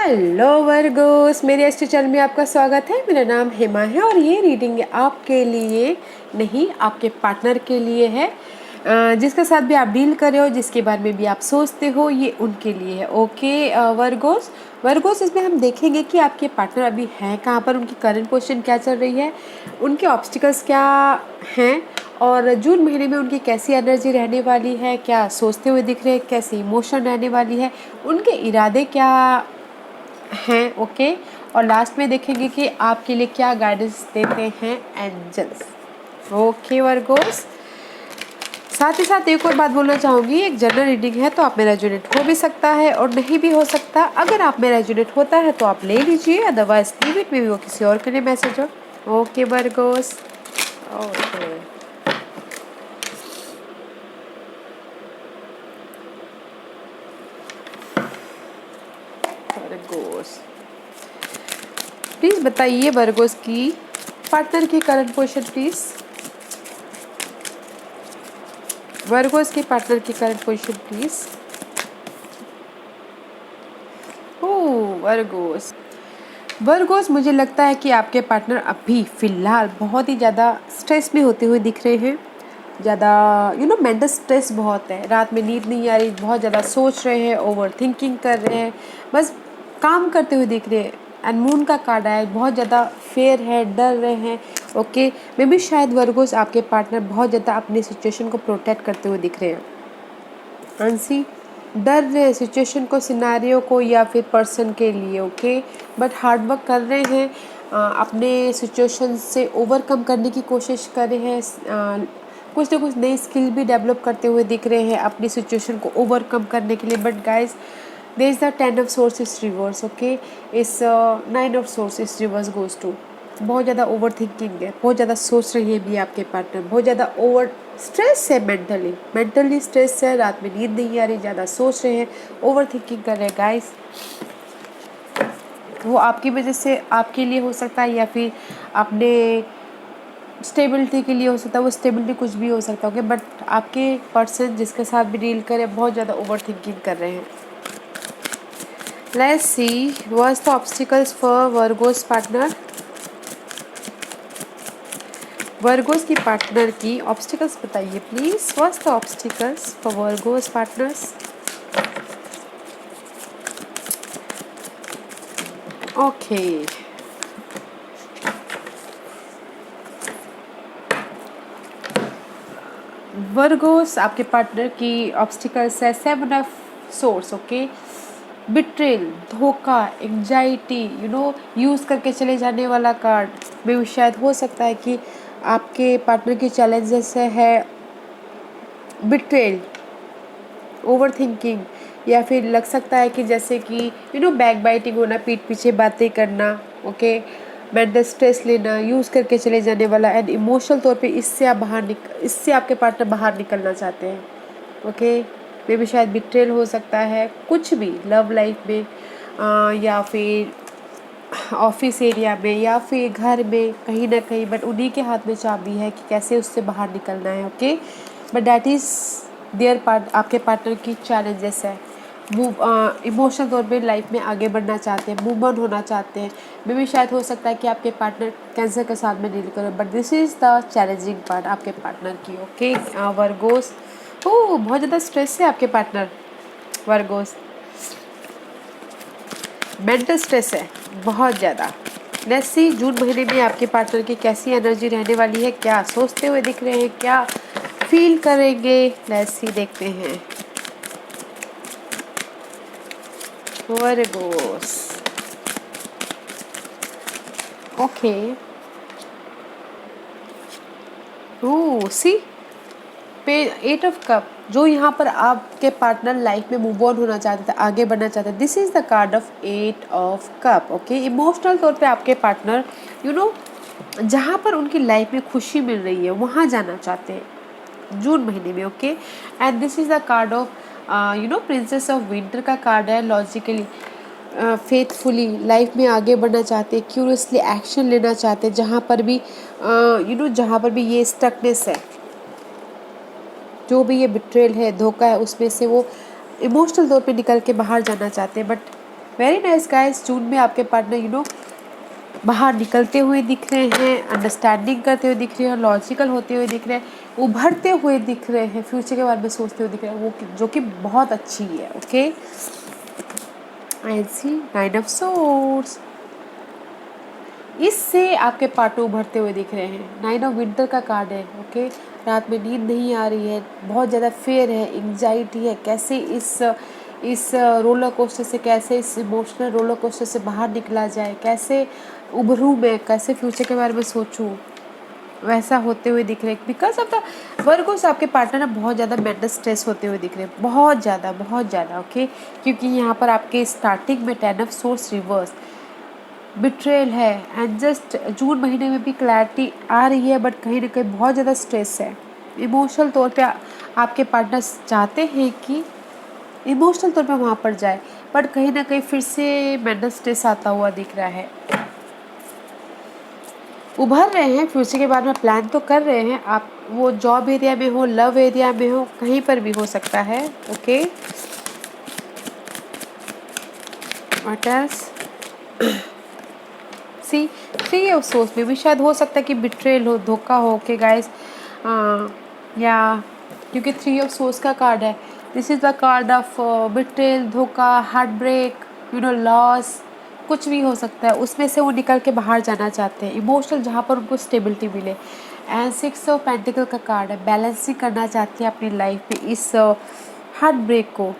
Hello Virgo's, मेरे astro channel में आपका स्वागत है। मेरा नाम हेमा है और ये रीडिंग आपके लिए नहीं, आपके पार्टनर के लिए है। जिसके साथ भी आप डील कर रहे हो, जिसके बारे में भी आप सोचते हो, ये उनके लिए है। ओके वर्गोस, इसमें हम देखेंगे कि आपके पार्टनर अभी हैं कहाँ पर, उनकी करंट पोजीशन क्या चल रही है, उनके ऑब्स्टिकल्स क्या हैं और जून महीने में उनकी कैसी एनर्जी रहने वाली है, क्या सोचते हुए दिख रहे हैं, कैसी इमोशन रहने वाली है, उनके इरादे क्या हैं। ओके, और लास्ट में देखेंगे कि आपके लिए क्या गाइडेंस देते हैं एंजल्स। ओके वर्गोस, साथ ही साथ एक और बात बोलना चाहूँगी, एक जनरल रीडिंग है तो आप में रेजोनेट हो भी सकता है और नहीं भी हो सकता। अगर आप में रेजोनेट होता है तो आप ले लीजिए, अदरवाइज लीव इट, में भी वो किसी और के लिए मैसेज हो। Okay Virgo's, okay Virgo's, please बताइए वर्गोस की पार्टनर की करंट पोजीशन प्लीज़। वर्गोस के पार्टनर की करंट पोजीशन प्लीज़। वर्गोस, मुझे लगता है कि आपके पार्टनर अभी फ़िलहाल बहुत ही ज़्यादा स्ट्रेस में होते हुए दिख रहे हैं। ज़्यादा मेंटल स्ट्रेस बहुत है, रात में नींद नहीं आ रही, बहुत ज़्यादा सोच रहे हैं, ओवर थिंकिंग कर रहे हैं, बस काम करते हुए दिख रहे हैं। एंड मून का कार्ड आया, बहुत ज़्यादा फेयर है, डर रहे हैं। ओके, मे भी शायद वर्गोस आपके पार्टनर बहुत ज़्यादा अपनी सिचुएशन को प्रोटेक्ट करते हुए दिख रहे हैं। आंसी डर रहे सिचुएशन को, सिनारियो को या फिर पर्सन के लिए। ओके, बट हार्ड वर्क कर रहे हैं, अपने सिचुएशन से ओवरकम करने की कोशिश कर रहे हैं। कुछ ना कुछ नई स्किल भी डेवलप करते हुए दिख रहे हैं अपनी सिचुएशन को ओवरकम करने के लिए। But guys, there is the 10 of swords is reverse. Okay, इस 9 of swords is reverse goes to बहुत ज़्यादा ओवर थिंकिंग है, बहुत ज़्यादा सोच रही है भी आपके पार्टनर, बहुत ज़्यादा ओवर स्ट्रेस है, मेंटली स्ट्रेस है, रात में नींद नहीं आ रही, ज़्यादा सोच रहे हैं, ओवर थिंकिंग कर रहे हैं। गाइस, वो आपकी वजह से आपके लिए हो सकता है या फिर अपने स्टेबिलिटी के लिए हो सकता है। वो स्टेबिलिटी कुछ भी हो सकता है। बट आपके पर्सन जिसके साथ भी डील करें बहुत ज़्यादा ओवर थिंकिंग कर रहे हैं। Let's see what's the obstacles for Virgo's partner. Virgo's की पार्टनर की ऑब्स्टिकल्स बताइए please. What's the obstacles for Virgo's partners. Okay, Virgo's आपके पार्टनर की ऑब्स्टिकल्स है 7 ऑफ सोर्स। ओके, बिट्रेल, धोखा, एंजाइटी, यूज़ करके चले जाने वाला कार्ड में शायद हो सकता है कि आपके पार्टनर की चैलेंजेस है बिट्रेल, ओवर थिंकिंग, या फिर लग सकता है कि जैसे कि बैक बाइटिंग होना, पीठ पीछे बातें करना। ओके, मेंटल स्ट्रेस लेना, यूज़ करके चले जाने वाला। एंड इमोशनल तौर पे इससे आपके पार्टनर बाहर निकलना चाहते हैं। ओके, मे भी शायद बिट्रेल हो सकता है, कुछ भी लव लाइफ में, या फिर ऑफिस एरिया में या फिर घर में, कहीं ना कहीं। बट उन्हीं के हाथ में चाबी है कि कैसे उससे बाहर निकलना है। Okay, but that is there part, आपके पार्टनर की चैलेंजेस है। इमोशनल तौर पे लाइफ में आगे बढ़ना चाहते हैं, मूव ऑन होना चाहते हैं। मे भी शायद हो सकता है कि आपके पार्टनर कैंसर के साथ में डील करें, but this is the challenging part आपके पार्टनर की। ओके वर्गोस, बहुत ज़्यादा स्ट्रेस है आपके पार्टनर वर्गोस, मेंटल स्ट्रेस है बहुत ज़्यादा। लेट्स सी जून महीने में आपके पार्टनर की कैसी एनर्जी रहने वाली है, क्या सोचते हुए दिख रहे हैं, क्या फील करेंगे। लेट्स सी, देखते हैं वर्गोस। ओके, सी पे 8 ऑफ कप, जो यहाँ पर आपके पार्टनर लाइफ में मूव ऑन होना चाहते थे, आगे बढ़ना चाहते थे। This is the card of 8 of cup. Okay, emotional तौर पे आपके पार्टनर जहाँ पर उनकी लाइफ में खुशी मिल रही है वहाँ जाना चाहते हैं जून महीने में। Okay, and this is the card of princess of winter का कार्ड है। लॉजिकली, फेथफुली लाइफ में आगे बढ़ना चाहते हैं, क्यूरियसली एक्शन लेना चाहते हैं, जहाँ पर भी जहाँ पर भी ये स्टकनेस है, जो भी ये बिट्रेल है, धोखा है, उसमें से वो इमोशनल तौर पे निकल के बाहर जाना चाहते हैं। But very nice guys. June में आपके पार्टनर बाहर निकलते हुए दिख रहे हैं, अंडरस्टैंडिंग करते हुए दिख रहे हैं, लॉजिकल होते हुए दिख रहे हैं, उभरते हुए दिख रहे हैं, फ्यूचर के बारे में सोचते हुए दिख रहे हैं, वो जो कि बहुत अच्छी है। Okay, and see 9 of swords, इससे आपके पार्टनर उभरते हुए दिख रहे हैं। 9 ऑफ विंटर का कार्ड है। ओके, रात में नींद नहीं आ रही है, बहुत ज़्यादा फेयर है, एंग्जाइटी है, कैसे इस रोलर कोस्टर से, कैसे इस इमोशनल रोलर कोस्टर से बाहर निकला जाए, कैसे उभरूँ मैं, कैसे फ्यूचर के बारे में सोचूं, वैसा होते हुए दिख रहे हैं। बिकॉज ऑफ द वर्गोस आपके पार्टनर ना बहुत ज़्यादा मेंटल स्ट्रेस होते हुए दिख रहे हैं, बहुत ज़्यादा। ओके, क्योंकि यहाँ पर आपके स्टार्टिंग में 10 ऑफ सोर्स रिवर्स बिट्रेल है, एंड जस्ट जून महीने में भी क्लैरिटी आ रही है, बट कहीं ना कहीं बहुत ज़्यादा स्ट्रेस है। इमोशनल तौर पे आपके पार्टनर्स चाहते हैं कि इमोशनल तौर पे वहाँ पर जाए, बट कहीं ना कहीं फिर से मेंटल स्ट्रेस आता हुआ दिख रहा है। उभर रहे हैं, फ्यूचर के बारे में प्लान तो कर रहे हैं आप, वो जॉब एरिया में हो, लव एरिया में हो, कहीं पर भी हो सकता है। Okay, what else, see 3 of swords में भी शायद हो सकता है कि बिट्रेल हो, धोखा हो। ओके गाइस, या क्योंकि 3 ऑफ सोर्स का कार्ड है, this is the card of betrayal, धोखा, हार्ट ब्रेक, लॉस, कुछ भी हो सकता है। उसमें से वो निकल के बाहर जाना चाहते हैं, इमोशनल, जहाँ पर उनको स्टेबिलिटी मिले। एंड 6 ऑफ पेंटिकल का कार्ड है, बैलेंसिंग करना चाहती है अपनी लाइफ में इस हार्ट ब्रेक को,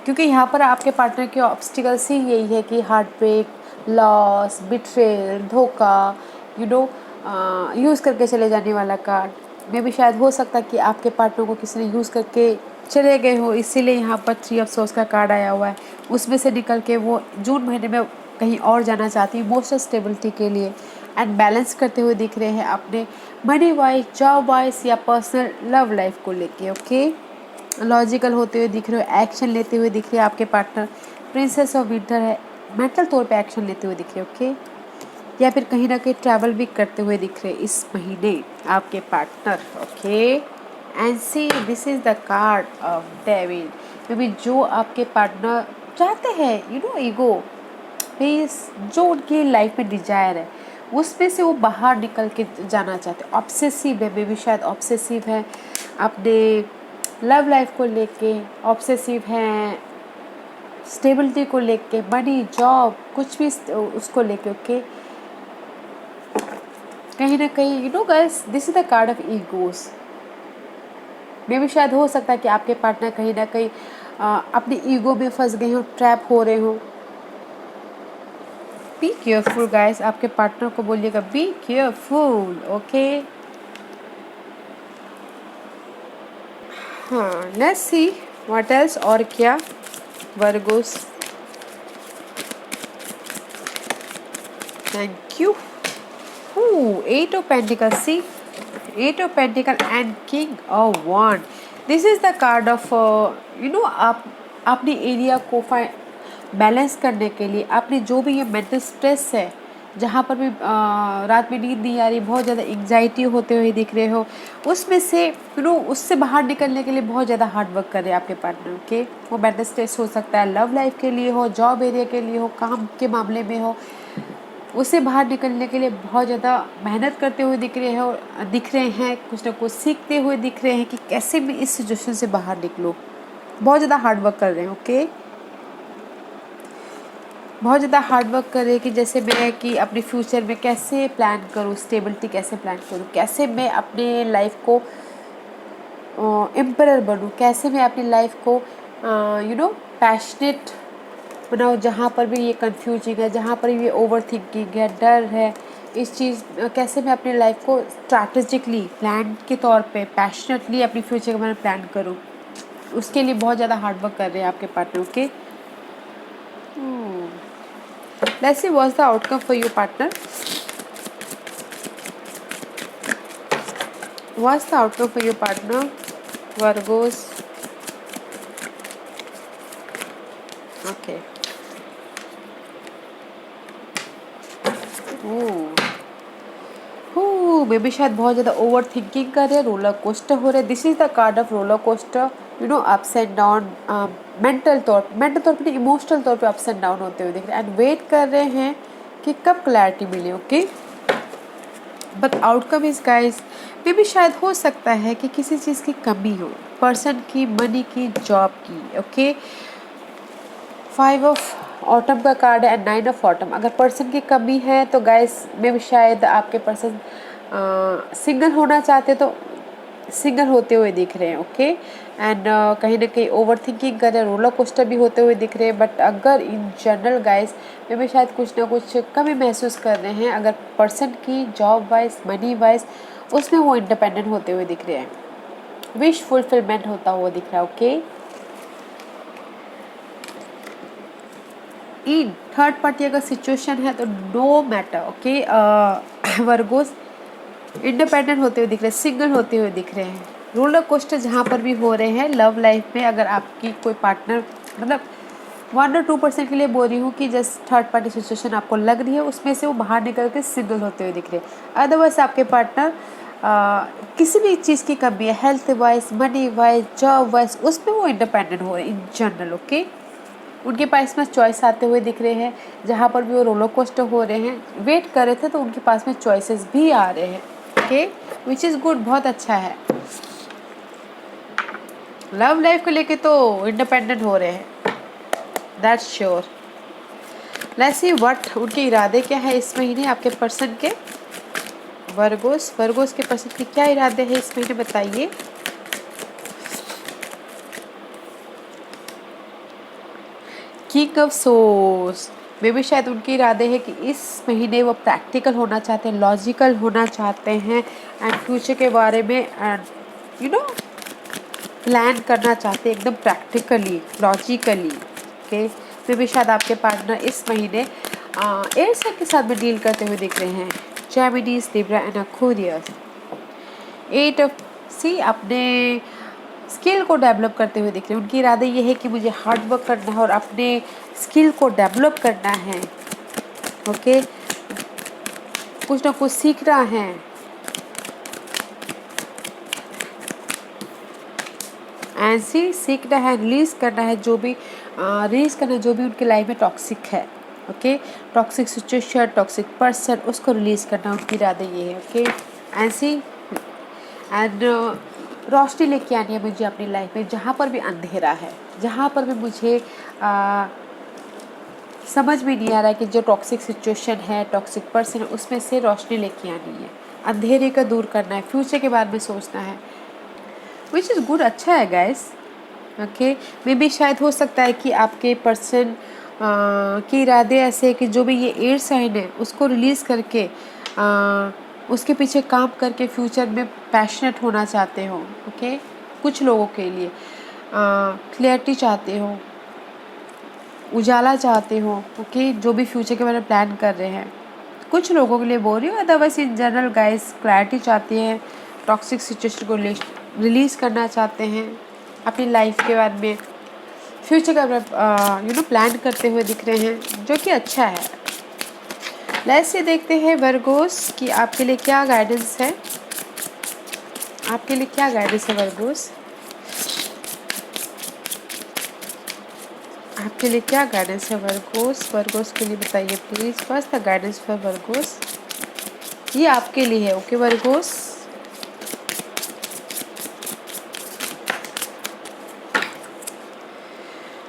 क्योंकि यहाँ पर आपके पार्टनर के ऑब्स्टिकल्स ही यही है कि हार्ट ब्रेक, लॉस, बिट्रेल, धोखा, यूज़ करके चले जाने वाला कार्ड में भी शायद हो सकता है कि आपके पार्टनर को किसी ने यूज़ करके चले गए हो, इसीलिए यहाँ पर 3 ऑफ सोर्स का कार्ड आया हुआ है। उसमें से निकल के वो जून महीने में कहीं और जाना चाहती है इमोशनल स्टेबिलिटी के लिए, एंड बैलेंस करते हुए दिख रहे हैं अपने मनी वाइज, जॉब वाइज या पर्सनल लव लाइफ को लेके। ओके, लॉजिकल होते हुए दिख रहे हो, एक्शन लेते हुए दिख रहे हैं आपके पार्टनर। प्रिंसेस ऑफ विंटर है, मेंटल तौर पे एक्शन लेते हुए दिख रहे हैं। ओके, या फिर कहीं ना कहीं ट्रैवल भी करते हुए दिख रहे हैं इस महीने आपके partner. Okay, and see this is the card of devil, may be जो आपके पार्टनर चाहते हैं, ईगो प्लीज, जो उनकी लाइफ में डिजायर है उसमें से वो बाहर निकल के जाना चाहते हैं। ऑब्सेसिव है, मे बी शायद ऑब्सेसिव है अपने लव लाइफ को लेके, ऑब्सेसिव हैं स्टेबिलिटी को लेके, मनी, जॉब, कुछ भी उसको लेके। ओके, कहीं ना कहीं guys, this is the card of egos. मे भी शायद हो सकता है कि आपके पार्टनर कहीं ना कहीं अपनी ईगो में फंस गए हो, ट्रैप हो रहे हो। बी केयरफुल गाइस, आपके पार्टनर को बोलिएगा बी केयरफुल। ओके, हाँ, लेट्स सी व्हाट एल्स, और क्या Virgo's. Thank you. Eight of Pentacles, see, Eight of Pentacles and King of Wand. This is the card of आप अपने एरिया को balance करने के लिए, अपनी जो भी ये मेंटल स्ट्रेस है, जहाँ पर भी रात में नींद नहीं आ रही, बहुत ज़्यादा एंग्जाइटी होते हुए दिख रहे हो, उसमें से उससे बाहर निकलने के लिए बहुत ज़्यादा हार्ड वर्क कर रहे हैं आपके पार्टनर के। वो मेंटल स्ट्रेस हो सकता है लव लाइफ के लिए हो, जॉब एरिया के लिए हो, काम के मामले में हो, उससे बाहर निकलने के लिए बहुत ज़्यादा मेहनत करते हुए दिख रहे हैं, कुछ ना कुछ सीखते हुए दिख रहे हैं कि कैसे भी इस सिचुएशन से बाहर निकलो। बहुत ज़्यादा हार्ड वर्क कर रहे हैं। ओके, बहुत ज़्यादा हार्ड वर्क कर रहे हैं कि जैसे मैं कि अपने फ्यूचर में कैसे प्लान करूँ, स्टेबिलिटी कैसे प्लान करूँ, कैसे मैं अपने लाइफ को एम्परर बनूँ, कैसे मैं अपनी लाइफ को पैशनेट बनाओ, जहाँ पर भी ये कंफ्यूजिंग है, जहाँ पर ये ओवर थिंकिंग है, डर है, इस चीज़ कैसे मैं अपनी लाइफ को स्ट्रैटेजिकली, प्लान के तौर पे, पैशनेटली अपनी फ्यूचर के बारे में प्लान करूँ, उसके लिए बहुत ज़्यादा हार्ड वर्क कर रहे हैं आपके partner. Okay, let's see what's the outcome for your partner. What's the outcome for your partner Virgo's. Okay, may be शायद बहुत ज़्यादा ओवर थिंकिंग कर रहे हैं, रोलर कोस्टर हो रहे हैं। This is the card of roller coaster, ups and down, mental तौर पे नहीं, इमोशनल तौर पे अप्स एंड डाउन होते हुए दिख रहे हैं एंड वेट कर रहे हैं कि कब क्लैरिटी मिले। Okay, but outcome is guys, मे भी शायद हो सकता है कि किसी चीज़ की कमी हो, पर्सन की, मनी की, जॉब की। ओके, 5 ऑफ ऑटम का कार्ड है एंड 9 ऑफ ऑटम। अगर पर्सन की कमी है तो गाइस मे भी शायद आपके पर्सन सिंगल होना चाहते तो सिंगल होते हुए दिख रहे हैं। ओके, एंड कहीं ना कहीं ओवर थिंकिंग कर रहे हैं, रोलर कोस्टर भी होते हुए दिख रहे हैं। बट अगर इन जनरल गाइस में भी शायद कुछ ना कुछ कमी महसूस कर रहे हैं, अगर पर्सन की जॉब वाइज, मनी वाइज, उसमें वो इंडिपेंडेंट होते हुए दिख रहे हैं, विश फुलफिलमेंट होता हुआ दिख रहा है। ओके, इन थर्ड पार्टी अगर सिचुएशन है तो no matter. Okay, Virgos independent होते हुए दिख रहे हैं, सिंगल होते हुए दिख रहे हैं। रोलर कोस्टर जहाँ पर भी हो रहे हैं लव लाइफ में, अगर आपकी कोई पार्टनर, मतलब 1 और 2% के लिए बोल रही हूँ कि जस्ट थर्ड पार्टी सिचुएशन आपको लग रही है, उसमें से वो बाहर निकल के सिंगल होते हुए दिख रहे हैं। अदरवाइज आपके पार्टनर किसी भी चीज़ की कमी है, health wise, money wise, job wise, उसमें वो इंडिपेंडेंट हो रहे हैं इन जनरल। ओके, उनके पास में चॉइस आते हुए दिख रहे हैं, जहाँ पर भी वो रोलर कोस्टर हो रहे हैं, वेट कर रहे थे तो उनके पास में चॉइसेस भी आ रहे हैं। ओके, विच इज़ गुड, बहुत अच्छा है। लव लाइफ को लेके तो इंडिपेंडेंट हो रहे हैं, that's sure. Let's see what उनके इरादे क्या है इस महीने आपके पर्सन के। वर्गोस के पर्सन के क्या इरादे हैं इस महीने, बताइए। किंग ऑफ सोर्स में भी शायद उनके इरादे हैं कि इस महीने वो प्रैक्टिकल होना चाहते हैं, लॉजिकल होना चाहते हैं एंड फ्यूचर के बारे में एंड प्लान करना चाहते हैं एकदम प्रैक्टिकली, लॉजिकली। ओके, में भी शायद आपके पार्टनर इस महीने एयर साइन के साथ में डील करते हुए दिख रहे हैं, जेमिनीज, लिब्रा एंड एक्वेरियस। 8 ऑफ सी अपने स्किल को डेवलप करते हुए दिख रहे हैं। उनके इरादे ये है कि मुझे हार्ड वर्क करना है और अपने स्किल को डेवलप करना है। ओके, कुछ ना कुछ सीखना है, ऐसी सीखना है, रिलीज करना है जो भी उनकी लाइफ में टॉक्सिक है। Okay, toxic situation, toxic person, उसको रिलीज करना उनके इरादे ये है। ओके, ऐसी एंड रोशनी लेके आनी है मुझे अपनी लाइफ में, जहाँ पर भी अंधेरा है, जहाँ पर भी मुझे समझ में नहीं आ रहा है कि जो टॉक्सिक सिचुएशन है, टॉक्सिक पर्सन है, उसमें से रोशनी लेके आनी है, अंधेरे का दूर करना है, फ्यूचर के बारे में सोचना है, विच इज़ गुड, अच्छा है गाइस। ओके, मे भी शायद हो सकता है कि आपके पर्सन के इरादे ऐसे है कि जो भी ये एयर साइन है उसको रिलीज़ करके उसके पीछे काम करके फ्यूचर में पैशनेट होना चाहते हो। ओके, कुछ लोगों के लिए क्लियरिटी चाहते हो, उजाला चाहते हो। ओके, जो भी फ्यूचर के बारे में प्लान कर रहे हैं, कुछ लोगों के लिए बोल रही हूँ, otherwise in general guys clarity चाहती है, टॉक्सिक सिचुएशन को रिलीज़ करना चाहते हैं, अपनी लाइफ के बारे में, फ्यूचर का प्लान करते हुए दिख रहे हैं, जो कि अच्छा है। लेट्स से देखते हैं वर्गोस कि आपके लिए क्या गाइडेंस है, आपके लिए क्या गाइडेंस है वर्गोस, आपके लिए क्या गाइडेंस है वर्गोस के लिए बताइए please. First the guidance for Virgo's, ये आपके लिए है। ओके वर्गोस,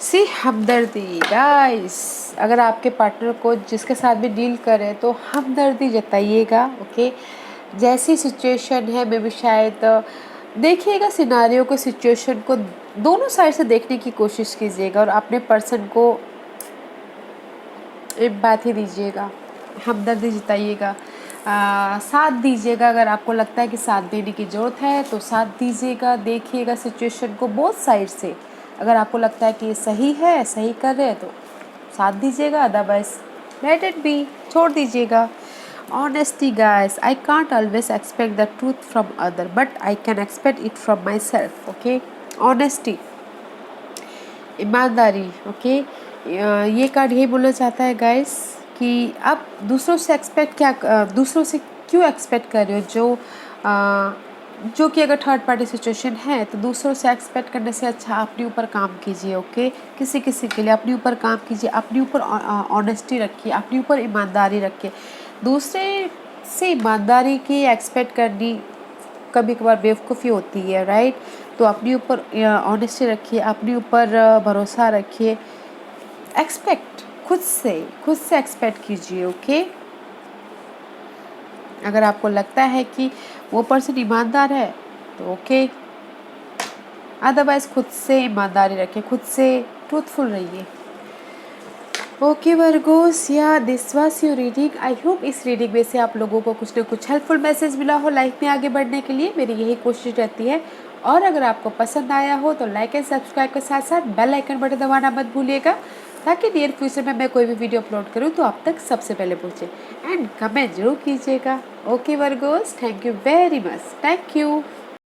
सी हमदर्दी गाइस, अगर आपके पार्टनर को जिसके साथ भी डील करें तो हमदर्दी जताइएगा। ओके, जैसी सिचुएशन है मे भी शायद देखिएगा सिनारियो को, सिचुएशन को दोनों साइड से देखने की कोशिश कीजिएगा और अपने पर्सन को एम्पैथी दीजिएगा, हमदर्दी जताइएगा, साथ दीजिएगा। अगर आपको लगता है कि साथ देने की ज़रूरत है तो साथ दीजिएगा, देखिएगा सिचुएशन को बोथ साइड से। अगर आपको लगता है कि ये सही है, सही कर रहे हैं तो साथ दीजिएगा, अदरवाइज लेट इट बी, छोड़ दीजिएगा। Honesty guys, I can't always expect the truth from other but I can expect it from my self. Okay, honesty, ईमानदारी। ओके, ये कार्ड यही बोलना चाहता है गाइस कि आप दूसरों से क्यों एक्सपेक्ट कर रहे हो जो जो कि अगर थर्ड पार्टी सिचुएशन है तो दूसरों से एक्सपेक्ट करने से अच्छा अपने ऊपर काम कीजिए। ओके, किसी किसी के लिए अपने ऊपर काम कीजिए, अपने ऊपर ऑनेस्टी रखिए, अपने ऊपर ईमानदारी रखिए। दूसरे से ईमानदारी की एक्सपेक्ट करनी कभी कभार बेवकूफ़ी होती है, राइट। तो अपने ऊपर ऑनेस्टी रखिए, अपने ऊपर भरोसा रखिए। एक्सपेक्ट खुद से एक्सपेक्ट कीजिए। ओके, अगर आपको लगता है कि वो पर्सन ईमानदार है तो ओके, अदरवाइज खुद से ईमानदारी रखिए, खुद से ट्रूथफुल रहिए। ओके वर्गोस, या this was your reading. I hope इस रीडिंग में से आप लोगों को कुछ ना कुछ हेल्पफुल मैसेज मिला हो लाइफ में आगे बढ़ने के लिए। मेरी यही कोशिश रहती है। और अगर आपको पसंद आया हो तो लाइक एंड सब्सक्राइब के साथ साथ बेल आइकन बटन दबाना मत भूलिएगा, ताकि नियर फ्यूचर में मैं कोई भी वीडियो अपलोड करूँ तो आप तक सबसे पहले पहुँचे। एंड कमेंट जरूर कीजिएगा। Okay Virgo's, thank you very much, thank you.